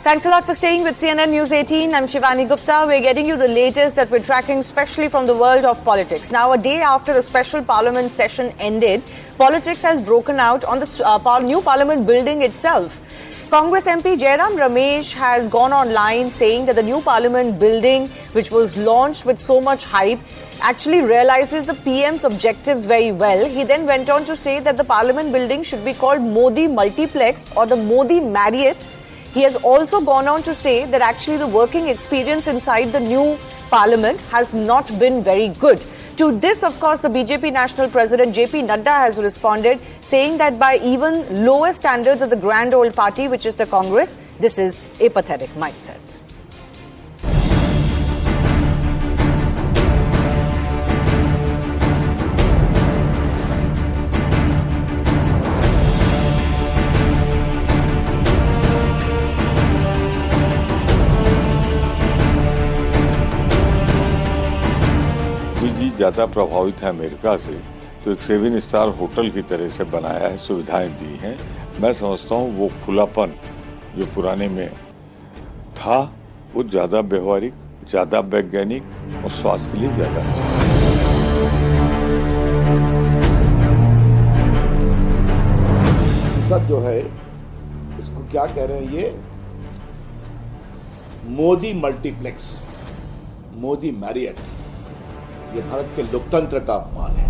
Thanks a lot for staying with CNN News 18. I'm Shivani Gupta. We're getting you the latest that we're tracking, especially from the world of politics. Now, a day after the special parliament session ended, politics has broken out on the new parliament building itself. Congress MP Jairam Ramesh has gone online saying that the new parliament building, which was launched with so much hype, actually realizes the PM's objectives very well. He then went on to say that the parliament building should be called Modi Multiplex or the Modi Marriot. He has also gone on to say that actually the working experience inside the new parliament has not been very good. To this, of course, the BJP National President JP Nadda has responded, saying that by even lower standards of the grand old party, which is the Congress, this is a pathetic mindset. ज़्यादा प्रभावित है America से, तो एक 7 star hotel की तरह से बनाया है, सुविधाएं दी हैं। मैं समझता हूं वो खुलापन जो पुराने में था वो ज़्यादा व्यवहारिक, ज़्यादा वैज्ञानिक और स्वास्थ्य के लिए ज़्यादा अच्छा है। जो है इसको क्या कह रहे हैं, ये मोदी मल्टीप्लेक्स, मोदी मैरियट, ये भारत के लोकतंत्र का अपमान है।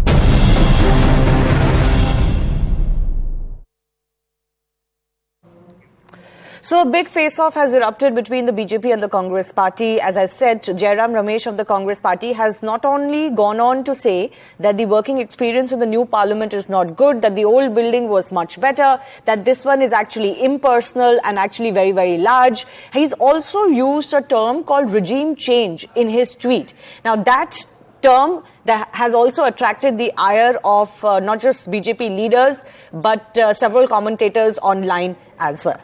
So a big face-off has erupted between the BJP and the Congress party. As I said, Jairam Ramesh of the Congress party has not only gone on to say that the working experience in the new parliament is not good, that the old building was much better, that this one is actually impersonal and actually very, very large. He's also used a term called regime change in his tweet. Now that term that has also attracted the ire of not just BJP leaders, but several commentators online as well.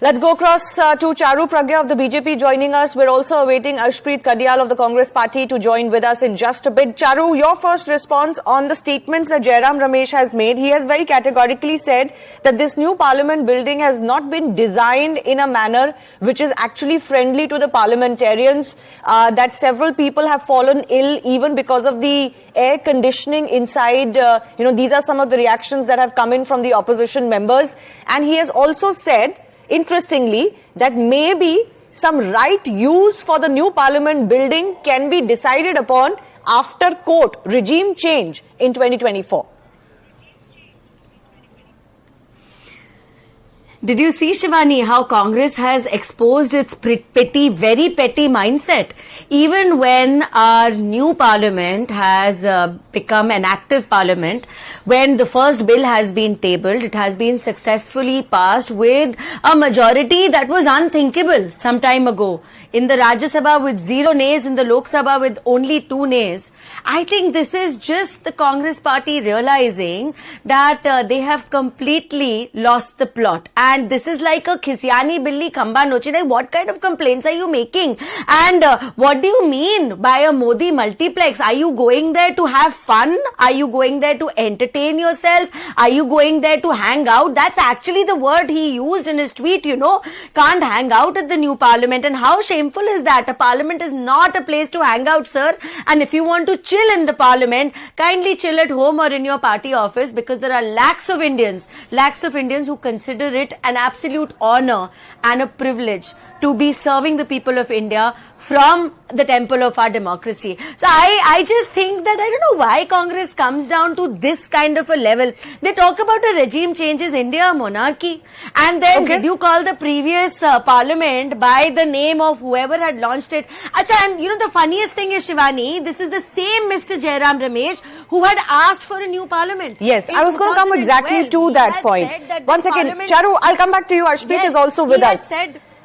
Let's go across to Charu Pragya of the BJP joining us. We're also awaiting Arshpreet Kadiyal of the Congress party to join with us in just a bit. Charu, your first response on the statements that Jairam Ramesh has made. He has very categorically said that this new parliament building has not been designed in a manner which is actually friendly to the parliamentarians, that several people have fallen ill even because of the air conditioning inside. These are some of the reactions that have come in from the opposition members. And he has also said, interestingly, that maybe some right use for the new parliament building can be decided upon after, quote, regime change in 2024. Did you see, Shivani, how Congress has exposed its petty, very petty mindset? Even when our new parliament has become an active parliament, when the first bill has been tabled, it has been successfully passed with a majority that was unthinkable some time ago. In the Rajya Sabha with 0 nays, in the Lok Sabha with only 2 nays. I think this is just the Congress party realizing that they have completely lost the plot. And this is like a Khisyani Billi Khamba Nochi. Like, what kind of complaints are you making? And what do you mean by a Modi multiplex? Are you going there to have fun? Are you going there to entertain yourself? Are you going there to hang out? That's actually the word he used in his tweet, Can't hang out at the new parliament. And how shameful is that? A parliament is not a place to hang out, sir. And if you want to chill in the parliament, kindly chill at home or in your party office, because there are lakhs of Indians who consider it an absolute honor and a privilege to be serving the people of India from the temple of our democracy. So I just think that I don't know why Congress comes down to this kind of a level. They talk about a regime changes India, a monarchy. And then did you call the previous parliament by the name of whoever had launched it? Achha, and the funniest thing is, Shivani, this is the same Mr. Jairam Ramesh who had asked for a new parliament. Yes, I was going to come exactly to that point. One second, Charu, I'll come back to you. Arshpreet is also with us.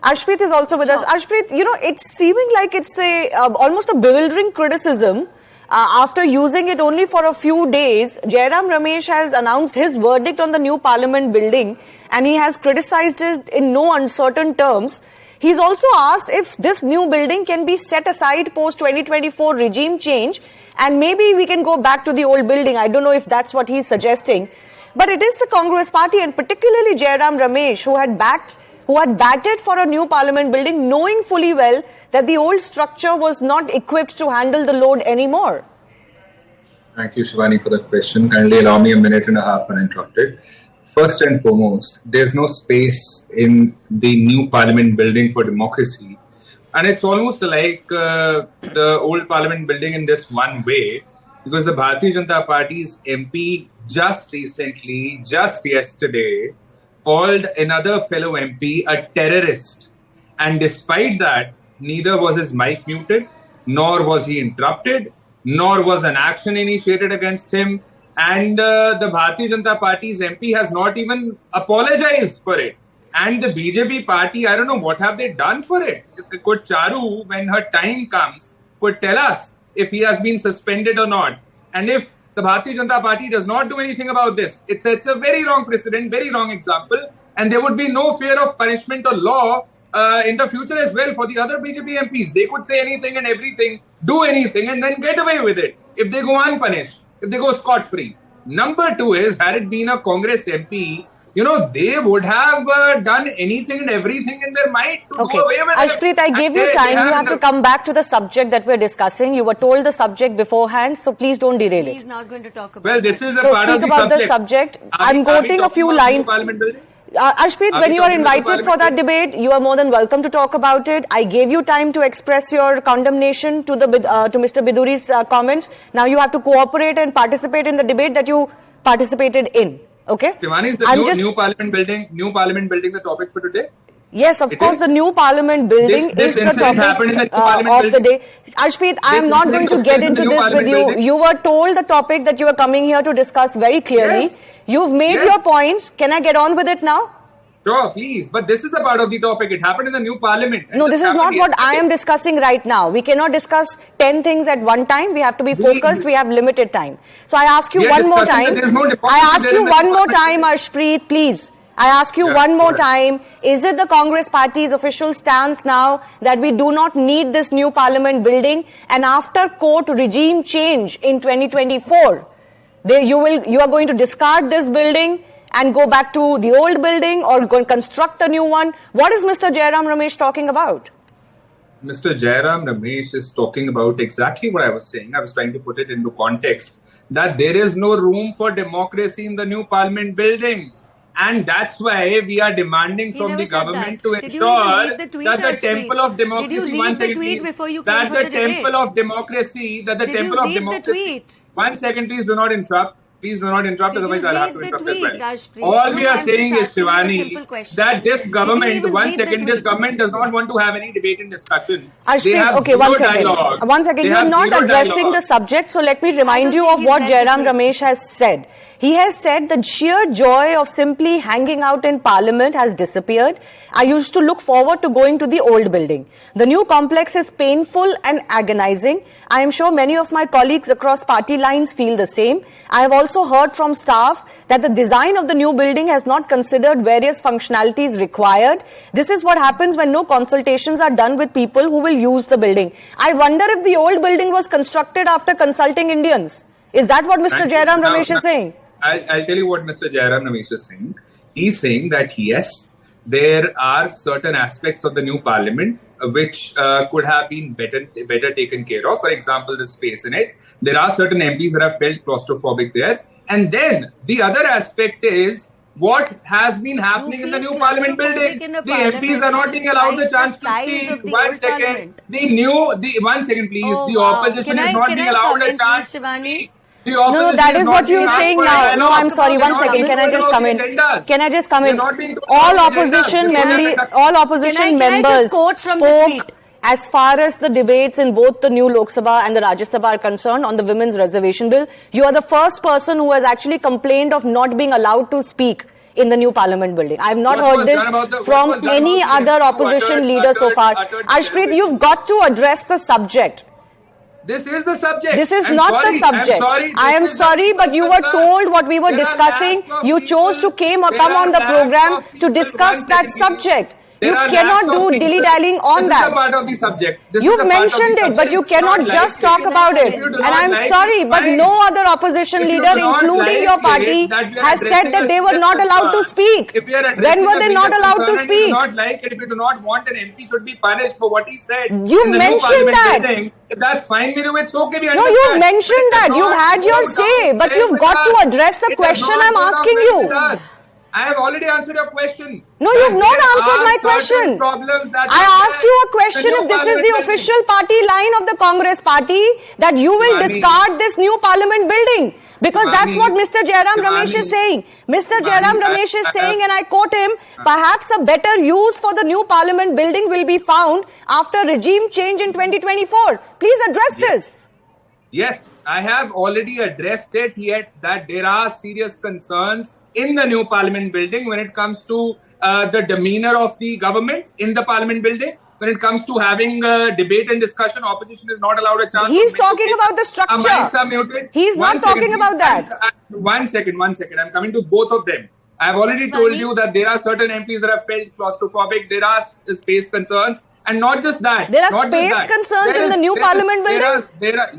Arshpreet is also with us. Arshpreet, it's seeming like it's almost a bewildering criticism. After using it only for a few days, Jairam Ramesh has announced his verdict on the new parliament building, and he has criticized it in no uncertain terms. He's also asked if this new building can be set aside post 2024 regime change, and maybe we can go back to the old building. I don't know if that's what he's suggesting. But it is the Congress party, and particularly Jairam Ramesh, who had batted for a new parliament building, knowing fully well that the old structure was not equipped to handle the load anymore. Thank you, Shivani, for the question. Kindly allow me a minute and a half uninterrupted. First and foremost, there's no space in the new parliament building for democracy. And it's almost like the old parliament building in this one way, because the Bharatiya Janata Party's MP just recently, just yesterday, called another fellow MP a terrorist. And despite that, neither was his mic muted, nor was he interrupted, nor was an action initiated against him. And the Bharatiya Janata Party's MP has not even apologized for it. And the BJP party, I don't know what have they done for it. Could Charu, when her time comes, could tell us if he has been suspended or not. And if the Bharatiya Janata Party does not do anything about this, it's a very wrong precedent, very wrong example. And there would be no fear of punishment or law in the future as well for the other BJP MPs. They could say anything and everything, do anything, and then get away with it if they go unpunished, if they go scot-free. Number two is, had it been a Congress MP, they would have done anything and everything in their might to do away with it. Ashpreet, I gave you time. You have to come back to the subject that we're discussing. You were told the subject beforehand, so please don't derail it. He's not going to talk about Well, this is a So part of speak the about subject. the subject. I'm quoting a few lines. Ashpreet, when you are invited for that debate, you are more than welcome to talk about it. I gave you time to express your condemnation to Mr. Biduri's comments. Now you have to cooperate and participate in the debate that you participated in. Okay? Shivani, is the new parliament building the topic for today? Yes, of course, the new parliament building is the topic of the day. Ashpreet, I am not going to get into this with you. You were told the topic that you were coming here to discuss very clearly. Yes. You've made your points. Can I get on with it now? Sure, please. But this is a part of the topic. It happened in the new parliament. No, this is not what I am discussing right now. We cannot discuss 10 things at one time. We have to be focused. We have limited time. So I ask you one more time. I ask you one more time, Ashpreet, please. I ask you one more time, is it the Congress party's official stance now that we do not need this new parliament building, and after court regime change in 2024, you are going to discard this building and go back to the old building or go and construct a new one? What is Mr. Jairam Ramesh talking about? Mr. Jairam Ramesh is talking about exactly what I was saying. I was trying to put it into context, that there is no room for democracy in the new parliament building. And that's why we are demanding from the government to ensure that the temple of democracy, one second please, that the temple of democracy, one second please, do not interrupt. Please do not interrupt, otherwise I'll have to interrupt as well. All we are saying is, Shivani, that this government, this government does not want to have any debate and discussion. Ashpreet, okay, one second. You are not addressing the subject, so let me remind you of what Jairam Ramesh has said. He has said the sheer joy of simply hanging out in Parliament has disappeared. I used to look forward to going to the old building. The new complex is painful and agonizing. I am sure many of my colleagues across party lines feel the same. I have also heard from staff that the design of the new building has not considered various functionalities required. This is what happens when no consultations are done with people who will use the building. I wonder if the old building was constructed after consulting Indians. Is that what Mr. Jairam Ramesh is saying? I'll tell you what Mr. Jairam Ramesh is saying. He's saying that yes, there are certain aspects of the new parliament which could have been better taken care of. For example, the space in it. There are certain MPs that have felt claustrophobic there. And then the other aspect is what has been happening in the new parliament building. The MPs are not being allowed the chance to speak. 1 second. One second, please. The opposition is not being allowed a chance to speak. No, that is what you are saying now. No, I'm sorry. 1 second. Can I just come in? Can I just come in? All opposition members spoke as far as the debates in both the new Lok Sabha and the Rajya Sabha are concerned on the women's reservation bill. You are the first person who has actually complained of not being allowed to speak in the new parliament building. I have not heard this from any other opposition leader so far. Ashpreet, you've got to address the subject. This is the subject. This is not the subject. I am sorry, but you were told what we were discussing. You chose to come on the program to discuss that subject. You cannot do dilly-dallying on that. This is a part of the subject. You've mentioned it, but you cannot just talk about it. And I'm sorry, but no other opposition leader, including your party, has said that they were not allowed to speak. When were they not allowed to speak? If you do not like it, if you do not want an MP should be punished for what he said. You've mentioned that. If that's fine with you, it's okay. No, you've mentioned that. You've had your say, but you've got to address the question I'm asking you. I have already answered your question. No, you've not answered my question. I asked you a question if this is the official party line of the Congress party, that you will discard this new parliament building. Because that's what Mr. Jairam Ramesh is saying. Mr. Jairam Ramesh is saying, and I quote him, perhaps a better use for the new parliament building will be found after regime change in 2024. Please address this. Yes, I have already addressed it, yet that there are serious concerns in the new parliament building when it comes to the demeanor of the government in the parliament building. When it comes to having debate and discussion, opposition is not allowed a chance. He's talking about the structure. He's not talking about that. One second. I'm coming to both of them. I've already told you that there are certain MPs that have felt claustrophobic. There are space concerns. And not just that. There are space concerns in the new parliament building?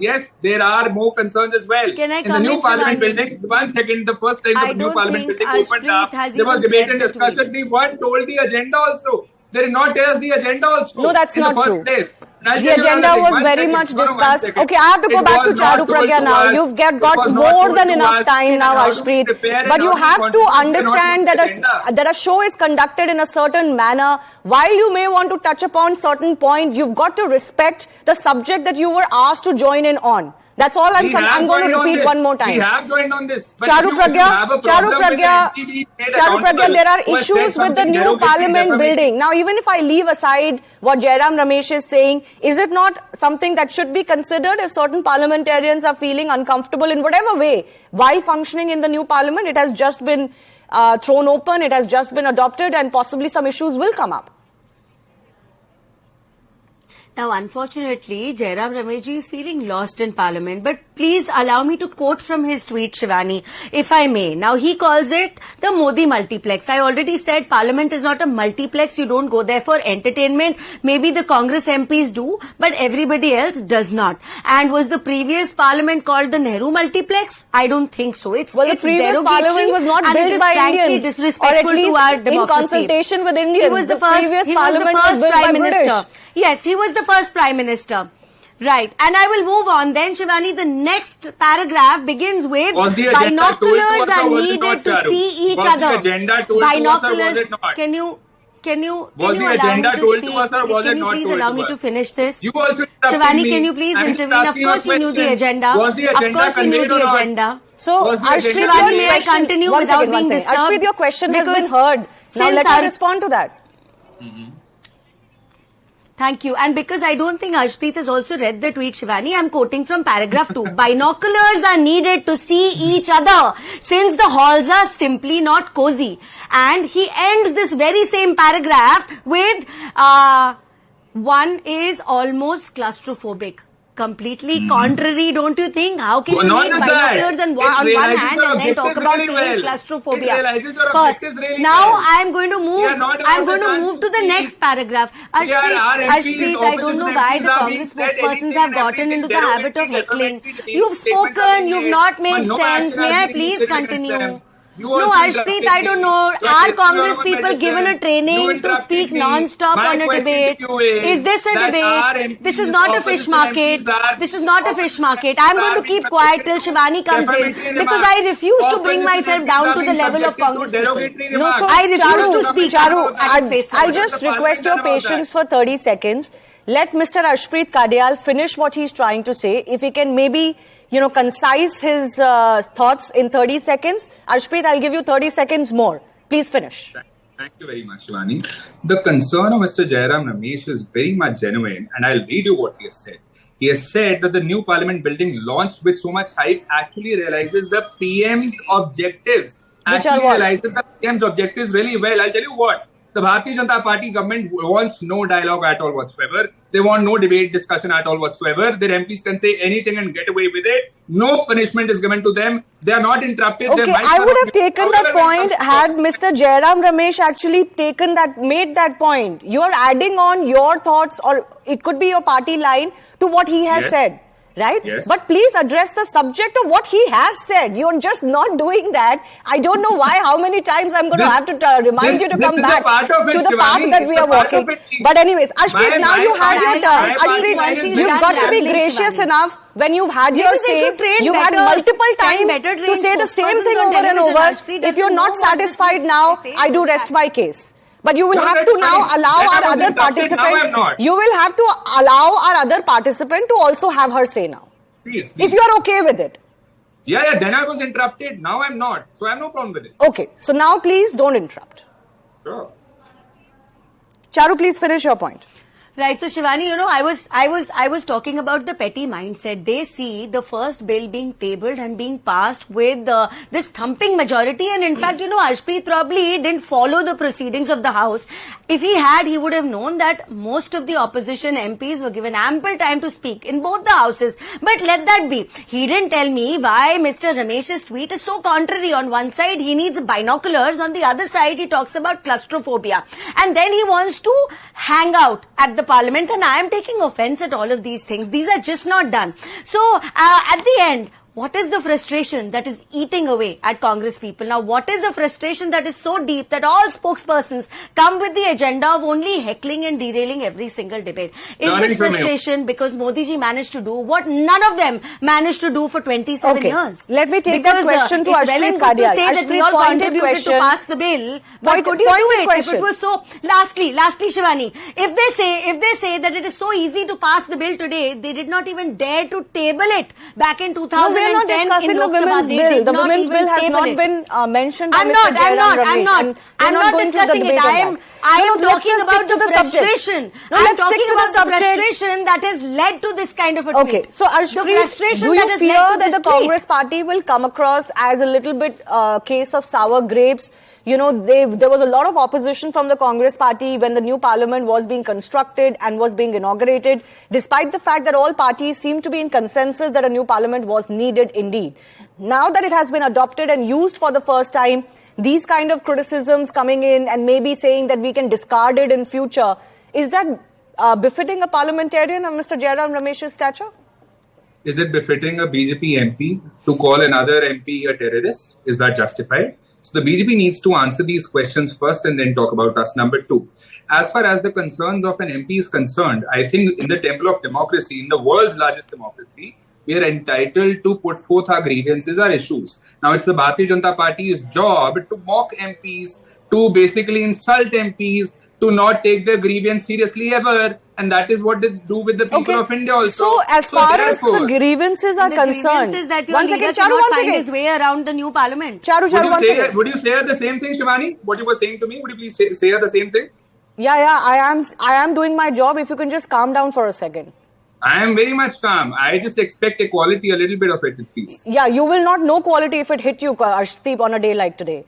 Yes, there are more concerns as well. Can I in the new parliament building, 1 second, the first time the new parliament building opened up, there was debate and discussion. We weren't told the agenda also. They did not tell us the agenda also. No, that's not true. Place. The agenda was very much discussed. Okay, I have to go back to Charu Pragya now. You've got more than enough time now, Harshpreet. But you have to understand that a show is conducted in a certain manner. While you may want to touch upon certain points, you've got to respect the subject that you were asked to join in on. That's all I'm going to repeat one more time. We have joined on this. Charu Pragya, there are issues with the new parliament building. Now, even if I leave aside what Jairam Ramesh is saying, is it not something that should be considered if certain parliamentarians are feeling uncomfortable in whatever way while functioning in the new parliament? It has just been thrown open, it has just been adopted, and possibly some issues will come up. Now, unfortunately, Jairam Ramesh ji is feeling lost in Parliament. But please allow me to quote from his tweet, Shivani, if I may. Now, he calls it the Modi Multiplex. I already said Parliament is not a multiplex. You don't go there for entertainment. Maybe the Congress MPs do, but everybody else does not. And was the previous Parliament called the Nehru Multiplex? I don't think so. It's the previous Parliament was not built by Indians, disrespectful or at least to our democracy. In consultation with Indians. He was the first Prime Minister. Yes, he was the first Prime Minister. Right. And I will move on then, Shivani. The next paragraph begins with binoculars are needed to see each other. Binoculars. Can you please allow me to finish this? Shivani, can you please intervene? Of course you knew the agenda. Of course you knew the agenda. So, Shivani, may I continue without being disturbed? Harshpreet, your question has been heard. Now let me respond to that. Thank you. And because I don't think Harshpreet has also read the tweet, Shivani, I'm quoting from paragraph 2. Binoculars are needed to see each other since the halls are simply not cozy. And he ends this very same paragraph with, one is almost claustrophobic. Completely contrary, don't you think? How can you make binoculars on one hand and then talk about feeling claustrophobia? First, now I'm going to move to the next paragraph. Harshpreet, I don't know why the Congress spokespersons have gotten into the habit of heckling. You've spoken, you've not made sense. May I please continue? No, Harshpreet, I don't know. Are Congress people given a training to speak non-stop on a debate? Is this a debate? This is not a fish market. This is not a fish market. I'm going to keep quiet till Shivani comes in because I refuse to bring myself down to the level of Congress people. No, so I refuse to speak. Charu, I'll just request your patience for 30 seconds. Let Mr. Harshpreet Kadial finish what he's trying to say. If he can maybe, concise his thoughts in 30 seconds. Harshpreet, I'll give you 30 seconds more. Please finish. Thank you very much, Shivani. The concern of Mr. Jairam Ramesh is very much genuine, and I'll read you what he has said. He has said that the new parliament building launched with so much hype actually realizes the PM's objectives. Realizes the PM's objectives really well. I'll tell you what. The Bharatiya Janata Party government wants no dialogue at all whatsoever. They want no debate, discussion at all whatsoever. Their MPs can say anything and get away with it. No punishment is given to them. They are not interrupted. Okay, I would have taken that point had Mr. Jairam Ramesh actually made that point. You are adding on your thoughts, or it could be your party line, to what he has said. Right? Yes. But please address the subject of what he has said. You're just not doing that. I don't know why, how many times I'm going to have to remind you to come back to the path that we are walking. But anyways, Ashpreet, now you had your turn. Ashpreet, you've got to be gracious enough when you've had your say. You've had multiple times to say the same thing over and over. If you're not satisfied now, I do rest my case. But you will have to now allow our other participant. You will have to allow our other participant to also have her say now. Please. If you are okay with it. Yeah, then I was interrupted. Now I'm not. So I have no problem with it. Okay. So now please don't interrupt. Sure. Charu, please finish your point. Right. So Shivani, I was talking about the petty mindset. They see the first bill being tabled and being passed with this thumping majority. And in fact, Ashpreet probably didn't follow the proceedings of the House. If he had, he would have known that most of the opposition MPs were given ample time to speak in both the houses. But let that be. He didn't tell me why Mr. Ramesh's tweet is so contrary. On one side, he needs binoculars. On the other side, he talks about claustrophobia. And then he wants to hang out at the Parliament, and I am taking offense at all of these things. These are just not done. So, at the end, what is the frustration that is eating away at Congress people? Now, what is the frustration that is so deep that all spokespersons come with the agenda of only heckling and derailing every single debate? Is this frustration because Modi ji managed to do what none of them managed to do for 27 years? Let me take that question to Ashpreet Kadia. Say that we all contributed to pass the bill, but could you do it if it was so? Lastly, Shivani, if they say that it is so easy to pass the bill today, they did not even dare to table it back in 2000. We are not discussing the women's bill. The women's bill has not been mentioned by Mr. Jairam Ramesh. I'm not discussing it. I am talking about the frustration. I'm talking about the frustration that has led to this kind of a tweet. Okay, so Ashpreet, do you fear that the Congress party will come across as a little bit case of sour grapes? There was a lot of opposition from the Congress party when the new parliament was being constructed and was being inaugurated, despite the fact that all parties seemed to be in consensus that a new parliament was needed indeed. Now that it has been adopted and used for the first time, these kind of criticisms coming in and maybe saying that we can discard it in future, is that befitting a parliamentarian of Mr. Jairam Ramesh's stature? Is it befitting a BJP MP to call another MP a terrorist? Is that justified? So the BJP needs to answer these questions first and then talk about us. Number two, as far as the concerns of an MP is concerned, I think in the temple of democracy, in the world's largest democracy, we are entitled to put forth our grievances, our issues. Now, it's the Bharatiya Janata Party's job to mock MPs, to basically insult MPs, to not take their grievance seriously ever. And that is what they do with the people of India also. So, as far as the grievances are concerned, once again, Charu, find his way around the new parliament. Charu, once again. Would you say the same thing, Shivani? What you were saying to me? Would you please say the same thing? Yeah, I am doing my job. If you can just calm down for a second. I am very much calm. I just expect equality, a little bit of it at least. Yeah, you will not know quality if it hit you, Ashpreet, on a day like today.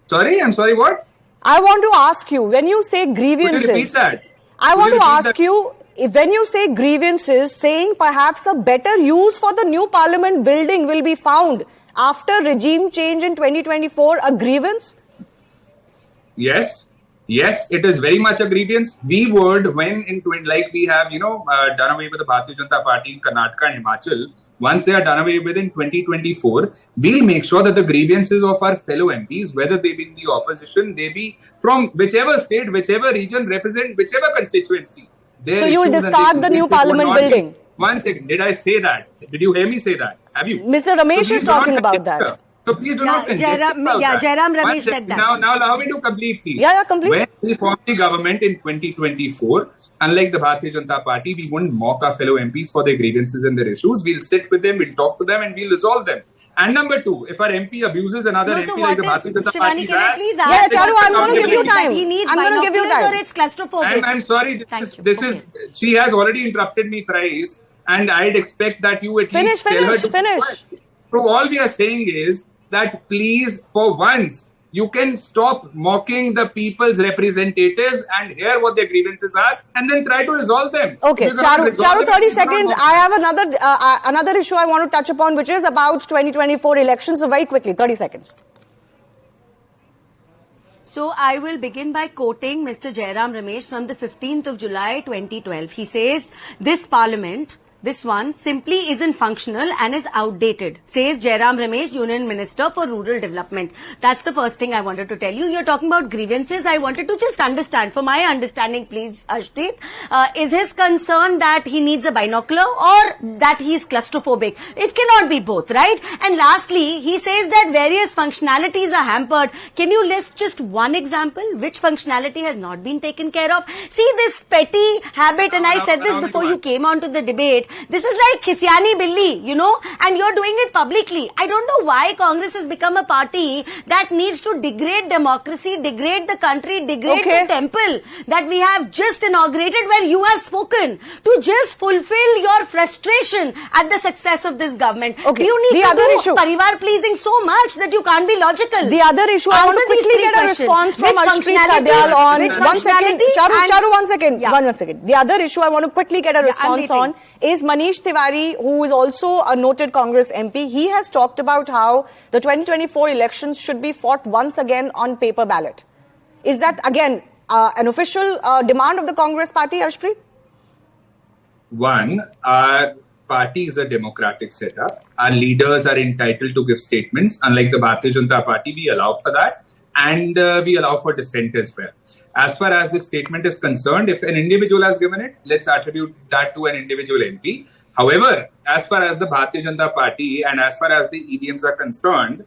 Sorry, I'm sorry, what? I want to ask you, when you say grievances... Could you repeat that? I want to ask you, when you say grievances, saying perhaps a better use for the new parliament building will be found after regime change in 2024, a grievance? Yes, it is very much a grievance. We would, when like we have, done away with the Bharatiya Janata Party in Karnataka and Himachal, once they are done away with in 2024, we'll make sure that the grievances of our fellow MPs, whether they be in the opposition, they be from whichever state, whichever region, represent whichever constituency. So you will discard the new parliament building? One second, did I say that? Did you hear me say that? Have you? Mr. Ramesh is talking about that. So please do not conjecture about that. Jairam Ramesh said that. Now allow me to complete, please. Yeah, complete. When we formed the government in 2024, unlike the Bharatiya Janata Party, we won't mock our fellow MPs for their grievances and their issues. We'll sit with them, we'll talk to them, and we'll resolve them. And number two, if our MP abuses another MP like the Bharatiya Janata Party, Charu, I'm going to give you time. I'm going to give you time. Or it's claustrophobic. I'm sorry. She has already interrupted me thrice, and I'd expect that you at least tell her to finish. So all we are saying is that please, for once, You can stop mocking the people's representatives and hear what their grievances are and then try to resolve them. Okay, If you cannot Charu, resolve them, 30 you cannot seconds. mock I have another issue I want to touch upon, which is about 2024 elections. So very quickly, 30 seconds. So I will begin by quoting Mr. Jairam Ramesh from the 15th of July 2012. He says, this parliament, this one, simply isn't functional and is outdated, says Jairam Ramesh, Union Minister for Rural Development. That's the first thing I wanted to tell you. You're talking about grievances. I wanted to just understand, for my understanding, please, Ashpreet, is his concern that he needs a binocular or that he's claustrophobic? It cannot be both, right? And lastly, he says that various functionalities are hampered. Can you list just one example? Which functionality has not been taken care of? See, this petty habit, and I said this before you came on to the debate, this is like Khisyani Billi, you know, and you're doing it publicly. I don't know why Congress has become a party that needs to degrade democracy, degrade the country, degrade the temple that we have just inaugurated, where you have spoken to just fulfill your frustration at the success of this government. Okay. You need The to other do issue, parivar pleasing so much that you can't be logical. the other issue, I want to quickly get a response from Ashpreet Kadyal on one second. Charu, 1 second. Yeah. 1 second. The other issue I want to quickly get a response on is Manish Tiwari, who is also a noted Congress MP. He has talked about how the 2024 elections should be fought once again on paper ballot. Is that again an official demand of the Congress party, Ashpreet? One, our party is a democratic setup. Our leaders are entitled to give statements. Unlike the Bharatiya Janata Party, we allow for that. And we allow for dissent as well. As far as this statement is concerned, if an individual has given it, let's attribute that to an individual MP. However, as far as the Bharatiya Janata Party and as far as the EVMs are concerned,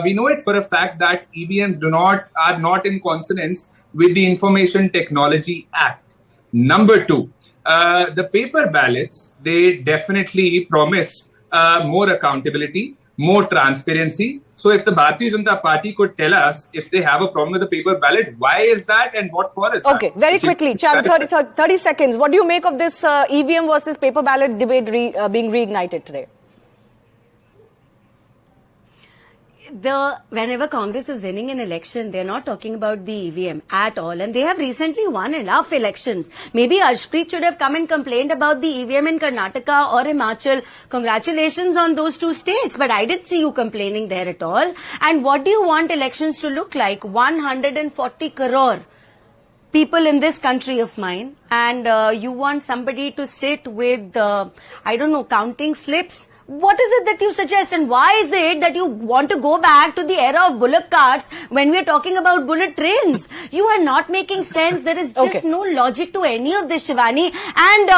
we know it for a fact that EVMs are not in consonance with the Information Technology Act. Number two, the paper ballots, they definitely promise more accountability, more transparency. So if the Bharatiya Janata Party could tell us if they have a problem with the paper ballot, why is that and what for is that? Okay, very quickly, Charu, 30 seconds. What do you make of this EVM versus paper ballot debate being reignited today? Whenever Congress is winning an election, they're not talking about the EVM at all. And they have recently won enough elections. Maybe Ashpreet should have come and complained about the EVM in Karnataka or Himachal. Congratulations on those two states. But I didn't see you complaining there at all. And what do you want elections to look like? 140 crore people in this country of mine. And you want somebody to sit with, counting slips? What is it that you suggest, and why is it that you want to go back to the era of bullock carts when we are talking about bullet trains? You are not making sense. There is just no logic to any of this, Shivani. And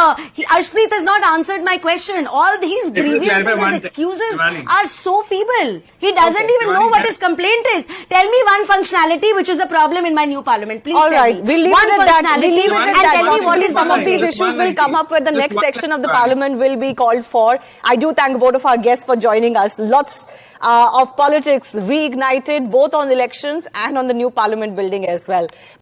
Ashpreet has not answered my question. All these grievances and excuses are so feeble. He doesn't even know what his complaint is. Tell me one functionality which is a problem in my new parliament. Please tell me. We'll leave one it at that. functionality We'll leave it at that. and tell me what is Some of these issues will come up when the next section of the parliament will be called for. I do thank both of our guests for joining us. Lots of politics reignited both on elections and on the new parliament building as well.